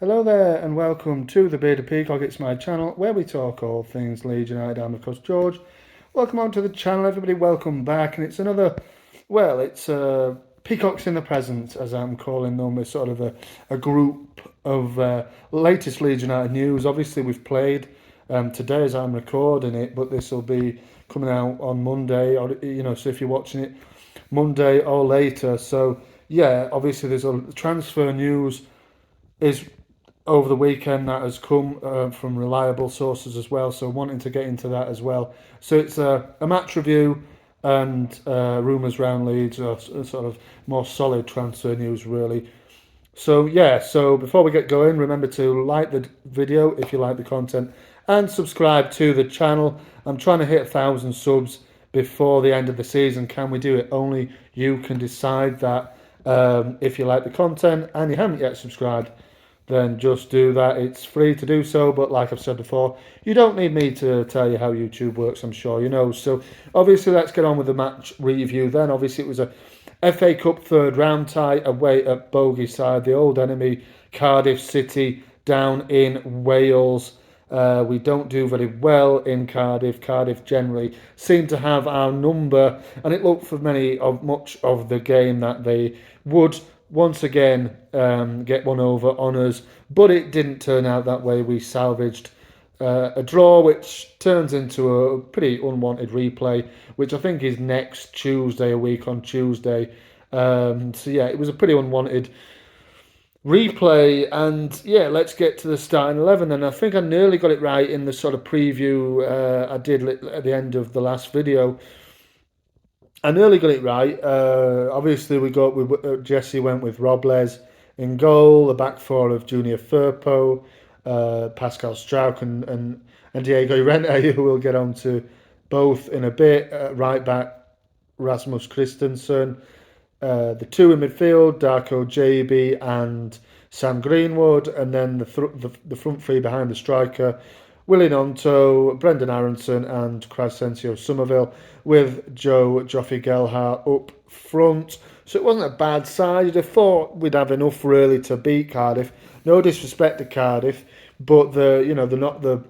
Hello there and welcome to the Bearded Peacock. It's my channel where we talk all things Leeds United. I'm of course George. Welcome on to the channel everybody, welcome back, and it's another, it's Peacocks in the Present as I'm calling them. It's sort of a group of latest Leeds United news. Obviously we've played today as I'm recording it, but this will be coming out on Monday, or so if you're watching it Monday or later. So yeah, obviously there's a transfer news is over the weekend that has come from reliable sources as well, so wanting to get into that as well. So it's a match review and rumours round Leeds, or sort of more solid transfer news really. So yeah, so before we get going, remember to like the video if you like the content and subscribe to the channel. I'm trying to hit 1,000 subs before the end of the season. Can we do it? Only you can decide that. If you like the content and you haven't yet subscribed, then just do that. It's free to do so, but like I've said before, you don't need me to tell you how YouTube works, I'm sure you know. So obviously let's get on with the match review then. Obviously it was a FA Cup third round tie away at Bogey side, the old enemy Cardiff City down in Wales. We don't do very well in Cardiff. Cardiff generally seem to have our number, and it looked for much of the game that they would once again get one over on us, but it didn't turn out that way. We salvaged a draw, which turns into a pretty unwanted replay, which I think is next Tuesday, a week on Tuesday. So yeah, it was a pretty unwanted replay, and yeah, let's get to the starting 11. And I think I nearly got it right in the sort of preview I did at the end of the last video. I nearly got it right. Obviously, Jesse went with Robles in goal, the back four of Junior Firpo, Pascal Struijk and Diego Llorente, who we'll get on to both in a bit. Right back, Rasmus Christensen. The two in midfield, Darko JB and Sam Greenwood, and then the front three behind the striker, Willie Gnonto, Brendan Aronson and Crescencio Somerville, with Joffy Gelhardt up front. So it wasn't a bad side. You'd have thought we'd have enough really to beat Cardiff. No disrespect to Cardiff, but they're not the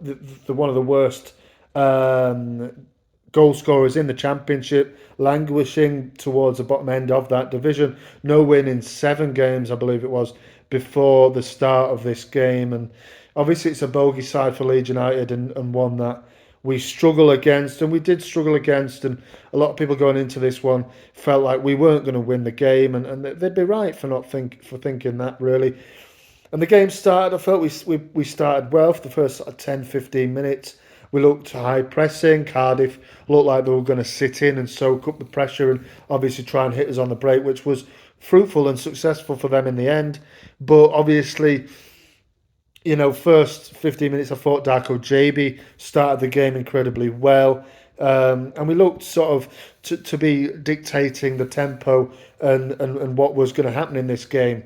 one of the worst goal scorers in the Championship, languishing towards the bottom end of that division. No win in 7 games, I believe it was, before the start of this game. And obviously it's a bogey side for Leeds United, and one that we struggle against, and we did struggle against, and a lot of people going into this one felt like we weren't going to win the game, and they'd be right for thinking that really. And the game started, I felt we started well for the first 10-15 minutes. We looked high pressing. Cardiff looked like they were going to sit in and soak up the pressure and obviously try and hit us on the break, which was fruitful and successful for them in the end. But obviously, first 15 minutes, I thought Darko JB started the game incredibly well. And we looked sort of to be dictating the tempo and what was going to happen in this game.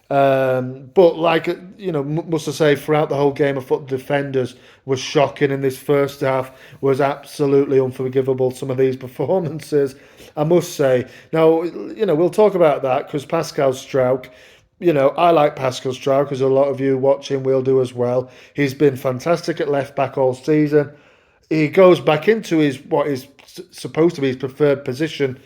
But must I say, throughout the whole game, I thought the defenders were shocking in this first half. Was absolutely unforgivable, some of these performances, I must say. Now, we'll talk about that because Pascal Struijk, I like Pascal Struijk, as a lot of you watching will do as well. He's been fantastic at left back all season. He goes back into what is supposed to be his preferred position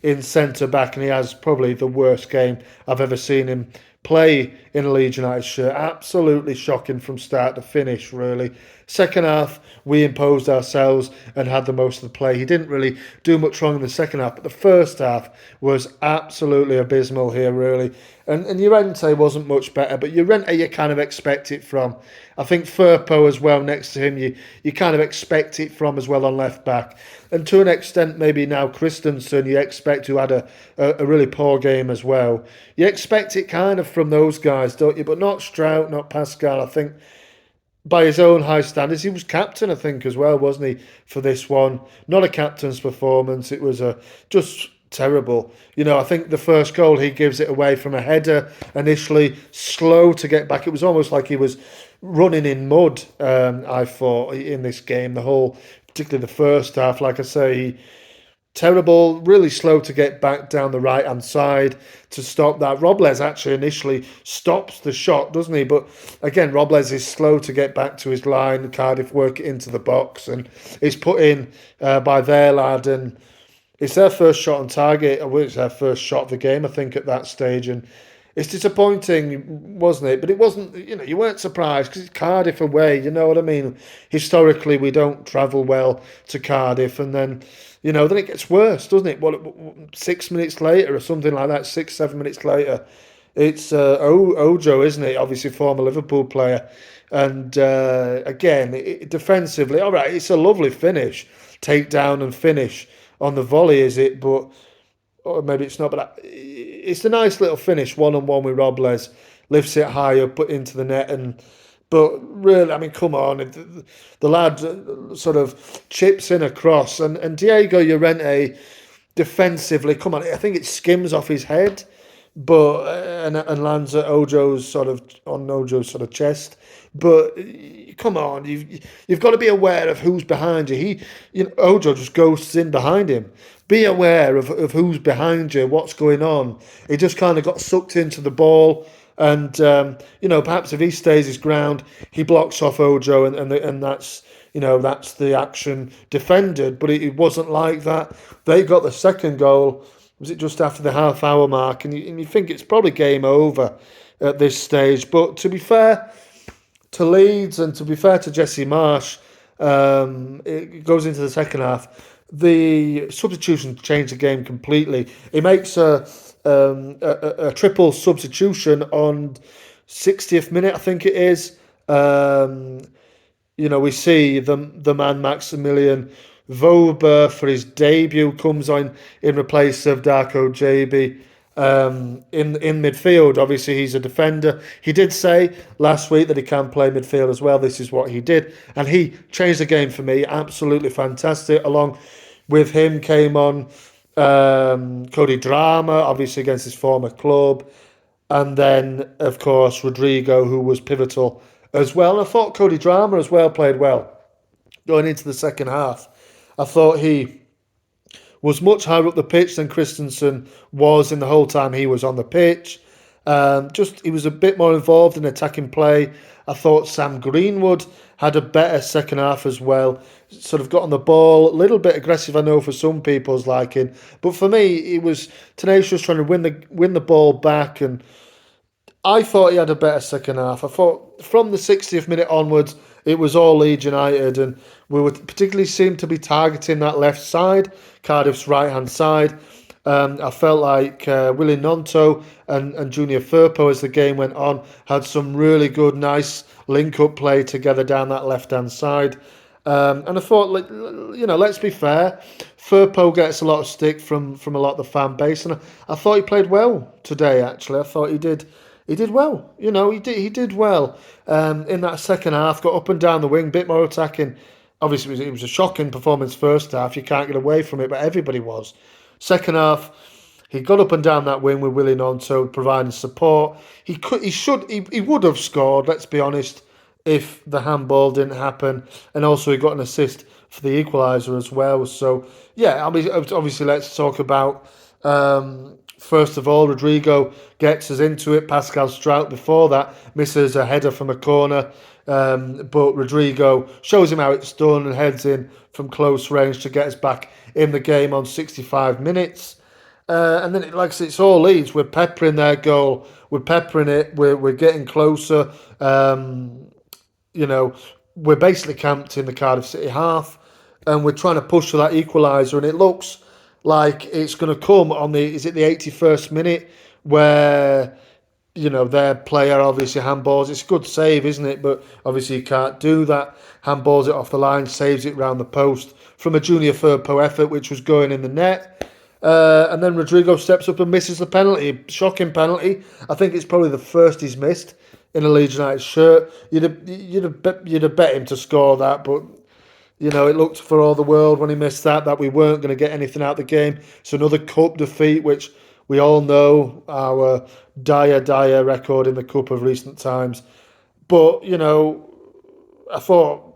in centre back, and he has probably the worst game I've ever seen him play in a Leeds United shirt. Absolutely shocking from start to finish, really. Second half, we imposed ourselves and had the most of the play. He didn't really do much wrong in the second half, but the first half was absolutely abysmal here, really. And Llorente wasn't much better, but Llorente you kind of expect it from. I think Firpo as well next to him, you kind of expect it from as well on left back. And to an extent, maybe now Christensen, you expect, who had a really poor game as well. You expect it kind of from those guys, don't you? But not Struijk, not Pascal. I think by his own high standards, he was captain, I think, as well, wasn't he, for this one? Not a captain's performance. It was just terrible. I think the first goal, he gives it away from a header initially, slow to get back. It was almost like he was running in mud, I thought, in this game. Particularly the first half, like I say, terrible, really slow to get back down the right-hand side to stop that. Robles actually initially stops the shot, doesn't he? But again, Robles is slow to get back to his line. Cardiff work it into the box, and it's put in by their lad, and it's their first shot on target, or it's their first shot of the game, I think, at that stage. And it's disappointing, wasn't it? But it wasn't, you weren't surprised because it's Cardiff away, you know what I mean? Historically, we don't travel well to Cardiff, and then it gets worse, doesn't it? What, 6 minutes later or something like that, 6, 7 minutes later, it's Ojo, isn't it? Obviously, former Liverpool player. And again, defensively, all right, it's a lovely finish, take down and finish on the volley, is it? But or maybe it's not. But it's a nice little finish, 1-on-1 with Robles, lifts it high up into the net, but really, I mean, come on, the lad sort of chips in across, and Diego Llorente defensively, come on, I think it skims off his head, but and lands at Ojo's sort of chest. But come on, you've got to be aware of who's behind you. Ojo just ghosts in behind him. Be aware of who's behind you, what's going on. He just kind of got sucked into the ball, and perhaps if he stays his ground, he blocks off Ojo, and that's the action defended. But it wasn't like that. They got the second goal. Was it just after the half-hour mark? And you think it's probably game over at this stage. But to be fair to Leeds and to be fair to Jesse Marsh, it goes into the second half. The substitution changed the game completely. It makes a triple substitution on 60th minute, I think it is. We see the man Maximilian Vober for his debut comes on in replace of Darko JB in midfield. Obviously, he's a defender. He did say last week that he can play midfield as well. This is what he did, and he changed the game for me. Absolutely fantastic. Along with him came on Cody Drama, obviously against his former club, and then of course Rodrigo, who was pivotal as well. And I thought Cody Drama as well played well going into the second half. I thought he was much higher up the pitch than Christensen was in the whole time he was on the pitch. He was a bit more involved in attacking play. I thought Sam Greenwood had a better second half as well. Sort of got on the ball, a little bit aggressive, I know, for some people's liking. But for me, he was tenacious, trying to win the ball back, and I thought he had a better second half. I thought from the 60th minute onwards, it was all Leeds United, and we would particularly seem to be targeting that left side, Cardiff's right-hand side. I felt like Willie Gnonto and Junior Firpo, as the game went on, had some really good, nice link-up play together down that left-hand side. And I thought, let's be fair. Firpo gets a lot of stick from a lot of the fan base, and I thought he played well today. Actually, I thought he did well. He did well in that second half. Got up and down the wing, bit more attacking. Obviously, it was a shocking performance first half. You can't get away from it, but everybody was. Second half, he got up and down that wing with Willie Gnonto providing support. He would have scored. Let's be honest, if the handball didn't happen, and also he got an assist for the equaliser as well. So yeah, obviously let's talk about. First of all, Rodrigo gets us into it. Pascal Strout before that misses a header from a corner. But Rodrigo shows him how it's done and heads in from close range to get us back in the game on 65 minutes. And then, like I said, it's all Leeds. We're peppering their goal. We're peppering it. We're getting closer. We're basically camped in the Cardiff City half, and we're trying to push for that equaliser. And it looks like it's going to come on the 81st minute where their player obviously handballs. It's a good save, isn't it? But obviously you can't do that. Handballs it off the line, saves it round the post from a Junior Firpo effort, which was going in the net. And then Rodrigo steps up and misses the penalty. Shocking penalty. I think it's probably the first he's missed in a Leeds United shirt. You'd have bet him to score that, but it looked for all the world when he missed that we weren't going to get anything out of the game. So another cup defeat, which we all know our dire record in the cup of recent times. But, I thought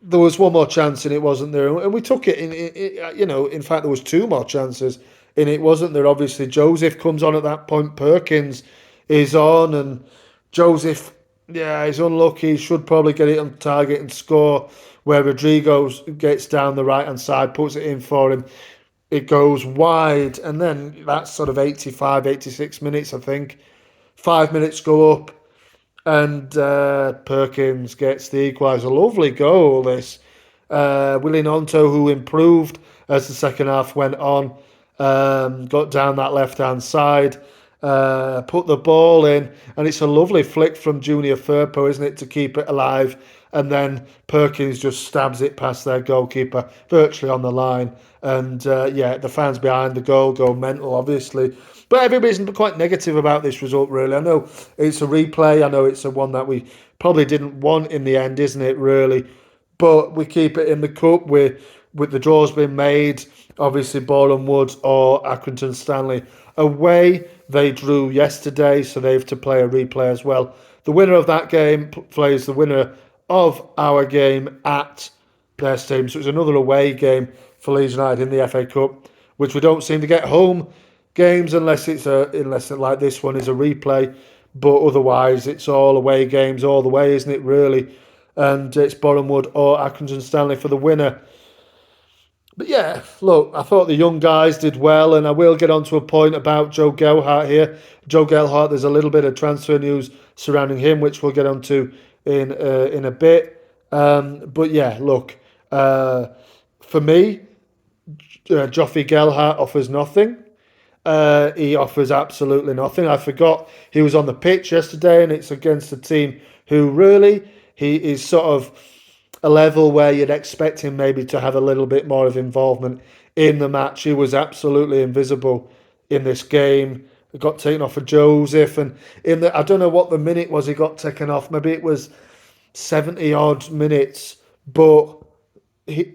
there was one more chance and it wasn't there, and we took it. In fact, there was two more chances and it wasn't there. Obviously, Joseph comes on at that point. Perkins is on, and Joseph, yeah, he's unlucky. He should probably get it on target and score. Where Rodrigo gets down the right hand side, puts it in for him. It goes wide, and then that's sort of 85, 86 minutes, I think. 5 minutes go up, and Perkins gets the equaliser. Lovely goal, this. Willie Nonto, who improved as the second half went on, got down that left-hand side, put the ball in, and it's a lovely flick from Junior Firpo, isn't it, to keep it alive, and then Perkins just stabs it past their goalkeeper, virtually on the line, and yeah, the fans behind the goal go mental, obviously. But everybody's quite negative about this result, really. I know it's a replay. I know it's a one that we probably didn't want in the end, isn't it, really? But we keep it in the cup with the draws being made. Obviously, Boreham Wood or Accrington Stanley away. They drew yesterday, so they have to play a replay as well. The winner of that game plays the winner of our game at their stadium. So it's another away game for Leeds United in the FA Cup, which we don't seem to get home games unless like this one is a replay. But otherwise, it's all away games all the way, isn't it, really? And it's Boreham Wood or Accrington Stanley for the winner. But yeah, look, I thought the young guys did well, and I will get on to a point about Joe Gelhardt here. Joe Gelhardt, there's a little bit of transfer news surrounding him, which we'll get on to in a bit. But yeah, look, for me, Joffy Gelhardt offers nothing. He offers absolutely nothing. I forgot he was on the pitch yesterday, and it's against a team who really, he is sort of a level where you'd expect him maybe to have a little bit more of involvement in the match. He was absolutely invisible in this game. He got taken off for Joseph, and I don't know what the minute was he got taken off. Maybe it was 70 odd minutes, but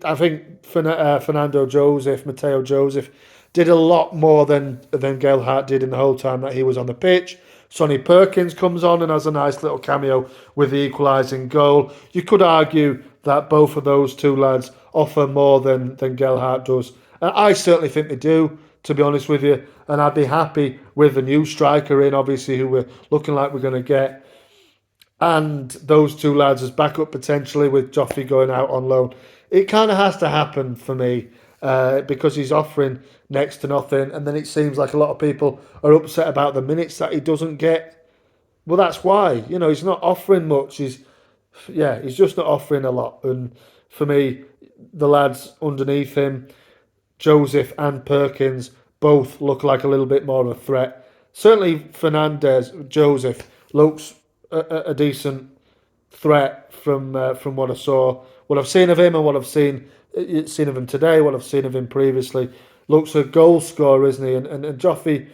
I think Mateo Joseph did a lot more than Gelhardt did in the whole time that he was on the pitch. Sonny Perkins comes on and has a nice little cameo with the equalising goal. You could argue that both of those two lads offer more than Gelhardt does. I certainly think they do, to be honest with you. And I'd be happy with the new striker in, obviously, who we're looking like we're going to get. And those two lads as backup potentially with Joffy going out on loan. It kind of has to happen for me because he's offering next to nothing. And then it seems like a lot of people are upset about the minutes that he doesn't get. Well, that's why. He's not offering much. He's just not offering a lot. And for me, the lads underneath him, Joseph and Perkins, both look like a little bit more of a threat. Certainly Joseph looks a decent threat from what I saw. What I've seen of him and what I've seen of him today, what I've seen of him previously, looks a goal scorer, isn't he? And Joffy,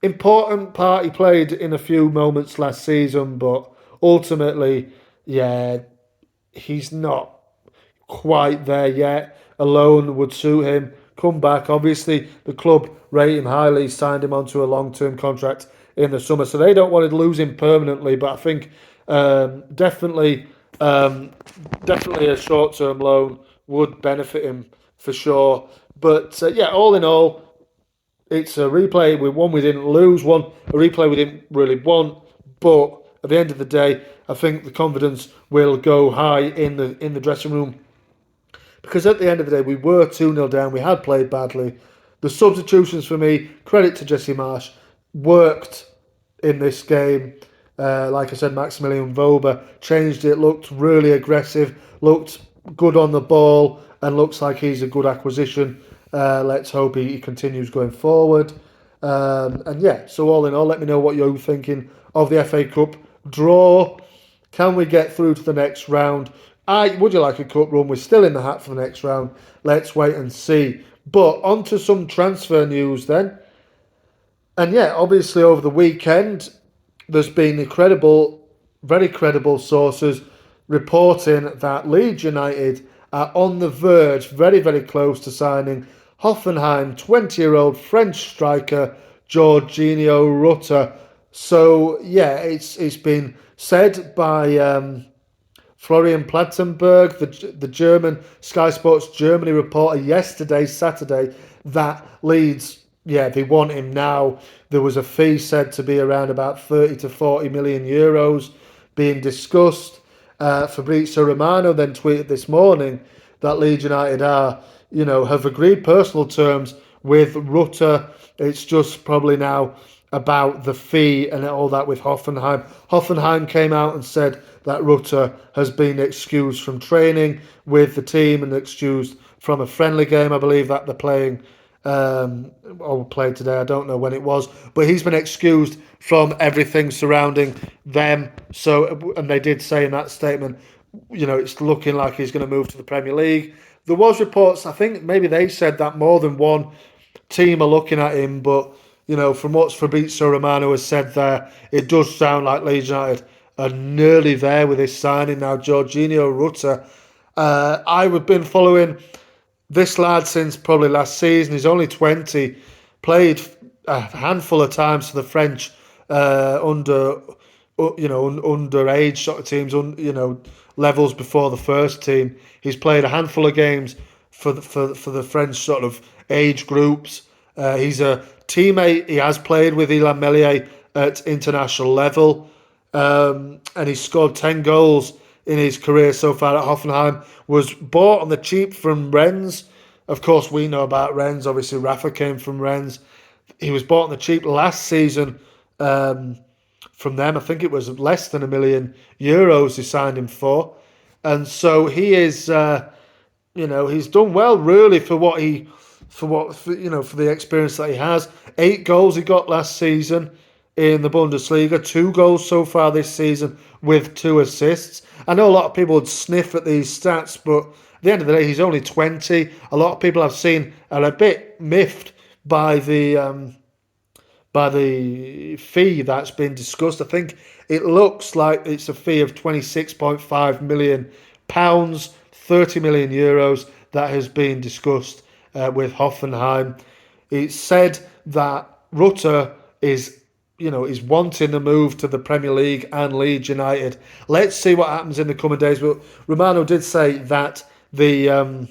important part he played in a few moments last season, but ultimately, yeah, he's not quite there yet. A loan would suit him. Come back. Obviously, the club rate him highly, signed him onto a long-term contract in the summer, so they don't want to lose him permanently. But I think definitely a short-term loan would benefit him for sure. But yeah, all in all, it's a replay. We didn't lose, a replay we didn't really want. But at the end of the day, I think the confidence will go high in the dressing room. Because at the end of the day, we were 2-0 down. We had played badly. The substitutions for me, credit to Jesse Marsh, worked in this game. Like I said, Maximilian Voba changed it, looked really aggressive, looked good on the ball, and looks like he's a good acquisition. Let's hope he continues going forward. And yeah, so all in all, let me know what you're thinking of the FA Cup draw. Can we get through to the next round? Would you like a cup run? We're still in the hat for the next round. Let's wait and see. But on to some transfer news then. And yeah, obviously over the weekend, there's been very credible sources reporting that Leeds United are on the verge, very, very close to signing Hoffenheim 20-year-old French striker Jorginho Rutter. So yeah, it's been said by Florian Plattenberg, the German Sky Sports Germany reporter yesterday, Saturday, that Leeds, yeah, they want him now. There was a fee said to be around about 30 to 40 million euros being discussed. Fabrizio Romano then tweeted this morning that Leeds United have agreed personal terms with Rutter. It's just probably now about the fee and all that with Hoffenheim. Hoffenheim came out and said that Rutter has been excused from training with the team and excused from a friendly game, I believe, that they're playing or played today. I don't know when it was, but he's been excused from everything surrounding them. So, and they did say in that statement, it's looking like he's going to move to the Premier League. There was reports, I think maybe they said that more than one team are looking at him, but from what Fabrizio Romano has said there, it does sound like Leeds United are nearly there with his signing now. Jorginho Rutter. I've been following this lad since probably last season. He's only 20, played a handful of times for the French underage sort of teams, levels before the first team. He's played a handful of games for the French sort of age groups. He's a teammate. He has played with Illan Meslier at international level, and he scored 10 goals in his career so far at Hoffenheim. Was bought on the cheap from Rennes. Of course, we know about Rennes. Obviously, Rafa came from Rennes. He was bought on the cheap last season from them. I think it was less than €1 million they signed him for. And so he is, he's done well really for the experience that he has. 8 goals he got last season in the Bundesliga, 2 goals so far this season with 2 assists. I know a lot of people would sniff at these stats, but at the end of the day, he's only 20. A lot of people I've seen are a bit miffed by the fee that's been discussed. I think it looks like it's a fee of £26.5 million, 30 million euros that has been discussed with Hoffenheim. It's said that Rutter is wanting the move to the Premier League and Leeds United. Let's see what happens in the coming days. But Romano did say that the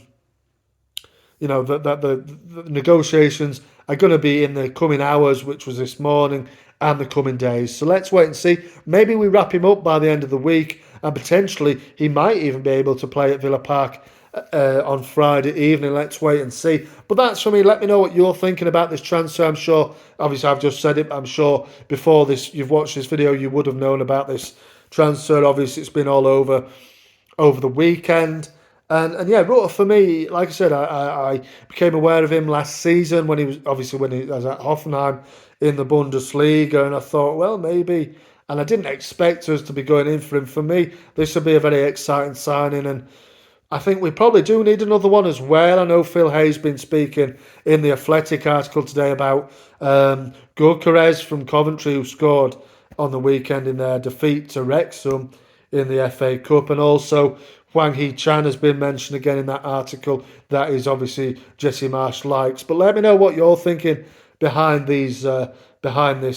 negotiations are going to be in the coming hours, which was this morning, and the coming days. So let's wait and see. Maybe we wrap him up by the end of the week, and potentially he might even be able to play at Villa Park on Friday evening. Let's wait and see. But that's for me. Let me know what you're thinking about this transfer. I'm sure, obviously I've just said it, but I'm sure before this, you've watched this video, you would have known about this transfer. Obviously, it's been all over the weekend. And yeah, Rutter for me, like I said, I became aware of him last season when he was at Hoffenheim in the Bundesliga, and I thought, well, maybe, and I didn't expect us to be going in for him. For me, this would be a very exciting signing, and I think we probably do need another one as well. I know Phil Hay's been speaking in the Athletic article today about Gyökeres from Coventry, who scored on the weekend in their defeat to Wrexham in the FA Cup, and also Hwang Hee-chan has been mentioned again in that article. That is obviously Jesse Marsh likes. But let me know what you're thinking behind this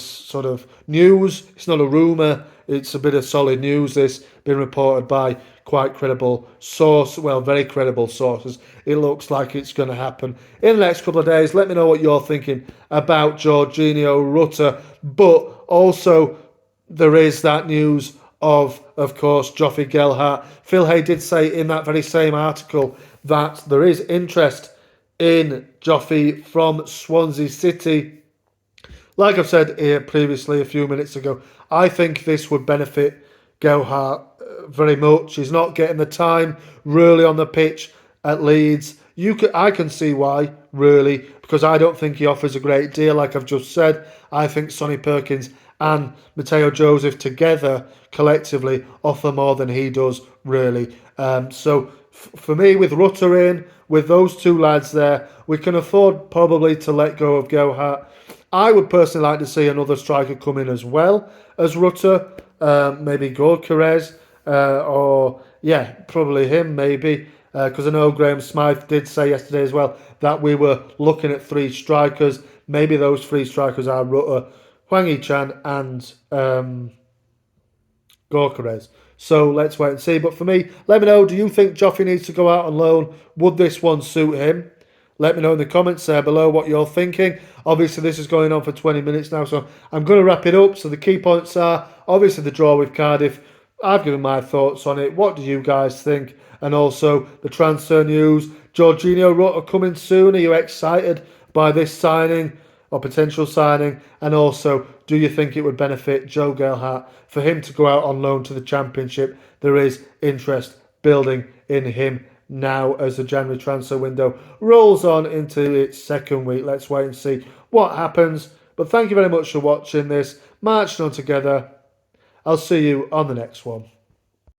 sort of news. It's not a rumour. It's a bit of solid news. This been reported by quite credible source. Well, very credible sources. It looks like it's going to happen in the next couple of days. Let me know what you're thinking about Jorginho Rutter. But also there is that news of course, Joffy Gelhardt. Phil Hay did say in that very same article that there is interest in Joffy from Swansea City. Like I've said here previously a few minutes ago, I think this would benefit Gelhardt very much. He's not getting the time really on the pitch at Leeds. I can see why, really, because I don't think he offers a great deal, like I've just said. I think Sonny Perkins and Mateo Joseph together, collectively, offer more than he does, really. So for me, with Rutter in, with those two lads there, we can afford probably to let go of Gelhardt. I would personally like to see another striker come in as well as Rutter, maybe Gyökeres, or yeah, probably him maybe, because I know Graham Smythe did say yesterday as well that we were looking at 3 strikers. Maybe those 3 strikers are Rutter, Hwang Hee-chan and Gorkarez. So let's wait and see. But for me, let me know, do you think Joffy needs to go out on loan? Would this one suit him? Let me know in the comments there below what you're thinking. Obviously, this is going on for 20 minutes now, so I'm going to wrap it up. So the key points are, obviously, the draw with Cardiff. I've given my thoughts on it. What do you guys think? And also, the transfer news. Jorginho Rutter coming soon. Are you excited by this signing or potential signing? And also, do you think it would benefit Joe Gelhardt for him to go out on loan to the Championship? There is interest building in him now as the January transfer window rolls on into its second week. Let's wait and see what happens. But thank you very much for watching this. Marching on together. I'll see you on the next one.